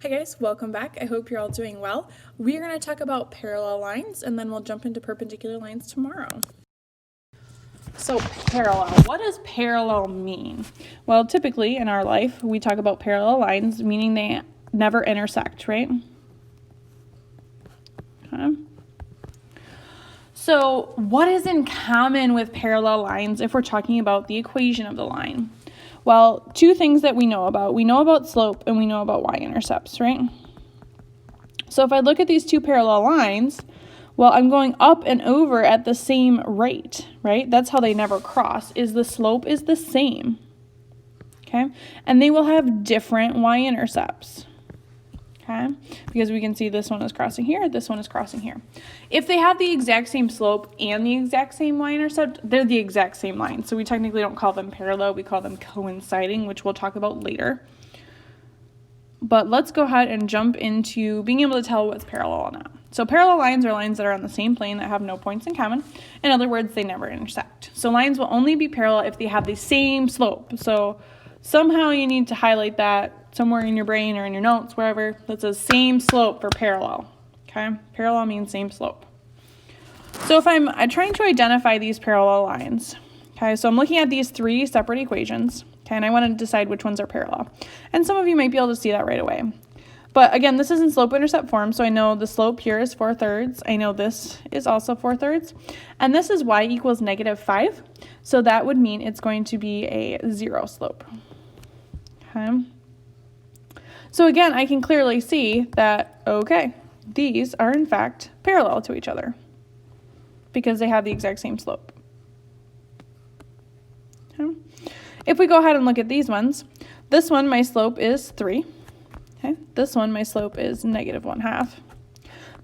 Hi guys, welcome back. I hope you're all doing well. We are going to talk about parallel lines and then we'll jump into perpendicular lines tomorrow. So parallel, what does parallel mean? Well, typically in our life, we talk about parallel lines, meaning they never intersect, right? Okay. So what is in common with parallel lines if we're talking about the equation of the line? Well, two things that we know about. We know about slope and we know about y-intercepts, right? So if I look at these two parallel lines, well, I'm going up and over at the same rate, right? That's how they never cross, is the slope is the same, okay? And they will have different y-intercepts, okay? Because we can see this one is crossing here, this one is crossing here. If they have the exact same slope and the exact same y-intercept, they're the exact same line. So we technically don't call them parallel, we call them coinciding, which we'll talk about later. But let's go ahead and jump into being able to tell what's parallel or not. So parallel lines are lines that are on the same plane that have no points in common. In other words, they never intersect. So lines will only be parallel if they have the same slope. So somehow you need to highlight that somewhere in your brain or in your notes, wherever, that says same slope for parallel. Okay, parallel means same slope. So if I'm trying to identify these parallel lines, okay, so I'm looking at these three separate equations. Okay, and I want to decide which ones are parallel. And some of you might be able to see that right away. But again, this is in slope-intercept form, so I know the slope here is 4/3. I know this is also 4/3. And this is y equals -5. So that would mean it's going to be a 0 slope. Okay. So again, I can clearly see that, okay, these are in fact parallel to each other because they have the exact same slope. Okay. If we go ahead and look at these ones, this one, my slope is 3. Okay. This one, my slope is -1/2.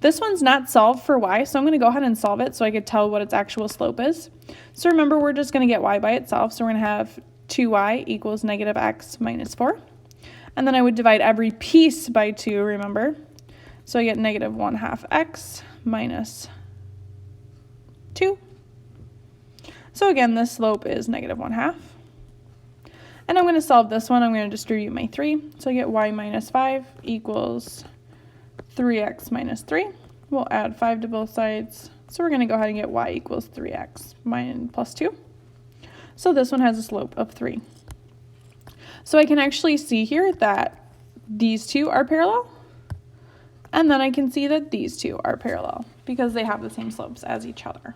This one's not solved for y, so I'm going to go ahead and solve it so I could tell what its actual slope is. So remember, we're just going to get y by itself. So we're going to have 2y equals -x minus 4. And then I would divide every piece by 2, remember. So I get -1/2 x minus 2. So again, this slope is -1/2. And I'm going to solve this one. I'm going to distribute my 3. So I get y minus 5 equals 3x minus 3. We'll add 5 to both sides. So we're going to go ahead and get y equals 3x plus 2. So this one has a slope of 3. So I can actually see here that these two are parallel. And then I can see that these two are parallel because they have the same slopes as each other.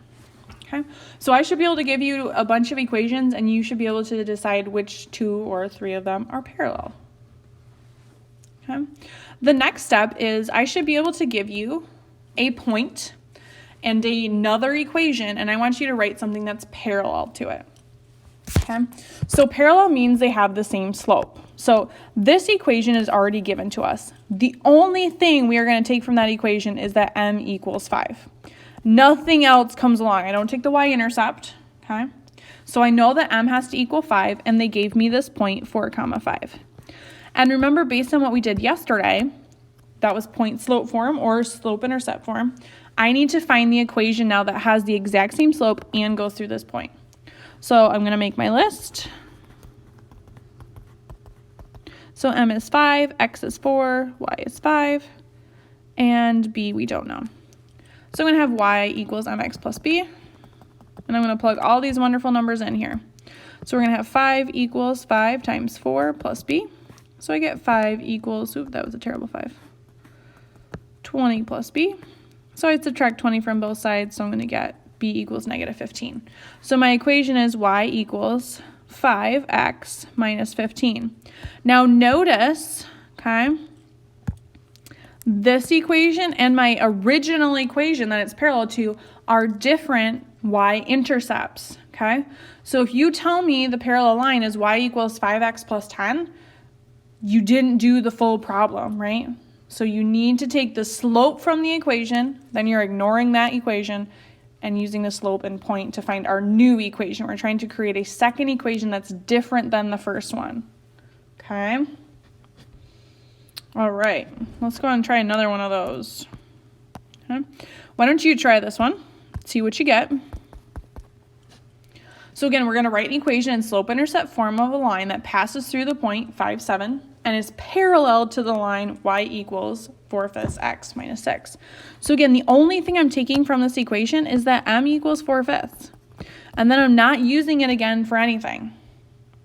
Okay, so I should be able to give you a bunch of equations and you should be able to decide which 2 or 3 of them are parallel. Okay, the next step is I should be able to give you a point and another equation, and I want you to write something that's parallel to it. Okay, so parallel means they have the same slope. So this equation is already given to us. The only thing we are going to take from that equation is that m equals 5. Nothing else comes along. I don't take the y-intercept, okay? So I know that m has to equal 5, and they gave me this point 4, 5. And remember, based on what we did yesterday, that was point slope form or slope-intercept form, I need to find the equation now that has the exact same slope and goes through this point. So I'm going to make my list. So m is 5, x is 4, y is 5, and b we don't know. So I'm going to have y equals mx plus b, and I'm going to plug all these wonderful numbers in here. So we're going to have 5 equals 5 times 4 plus b. So I get 5 equals, oops, that was a terrible 5, 20 plus b. So I subtract 20 from both sides, so I'm going to get b equals -15. So my equation is y equals 5x minus 15. Now notice, okay, this equation and my original equation that it's parallel to are different y-intercepts, okay? So if you tell me the parallel line is y equals 5x plus 10, you didn't do the full problem, right? So you need to take the slope from the equation, then you're ignoring that equation and using the slope and point to find our new equation. We're trying to create a second equation that's different than the first one, okay? All right, let's go ahead and try another one of those. Okay. Why don't you try this one, see what you get. So again, we're going to write an equation in slope-intercept form of a line that passes through the point 5, 7. and is parallel to the line y equals 4/5 x minus 6. So again, the only thing I'm taking from this equation is that m equals 4/5. And then I'm not using it again for anything.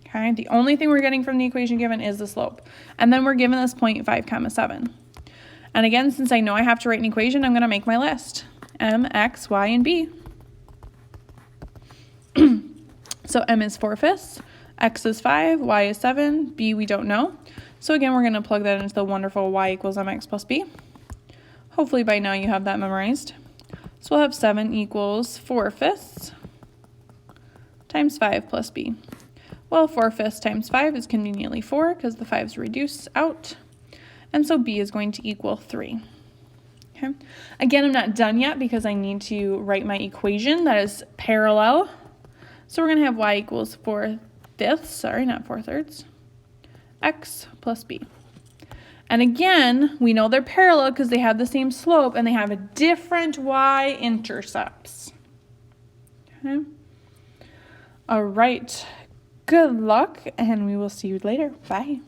Okay, the only thing we're getting from the equation given is the slope. And then we're given this point 5, 7. And again, since I know I have to write an equation, I'm going to make my list. M, X, Y, and B. So M is 4/5, X is 5, Y is 7, B we don't know. So again, we're going to plug that into the wonderful y equals mx plus b. Hopefully by now you have that memorized. So we'll have 7 equals 4/5 times 5 plus b. Well, 4/5 times 5 is conveniently 4 because the 5's reduce out. And so b is going to equal 3. Okay. Again, I'm not done yet because I need to write my equation that is parallel. So we're going to have y equals 4/5, not 4/3, x plus b. And again, we know they're parallel because they have the same slope and they have a different y-intercepts. Okay. All right. Good luck, and we will see you later. Bye.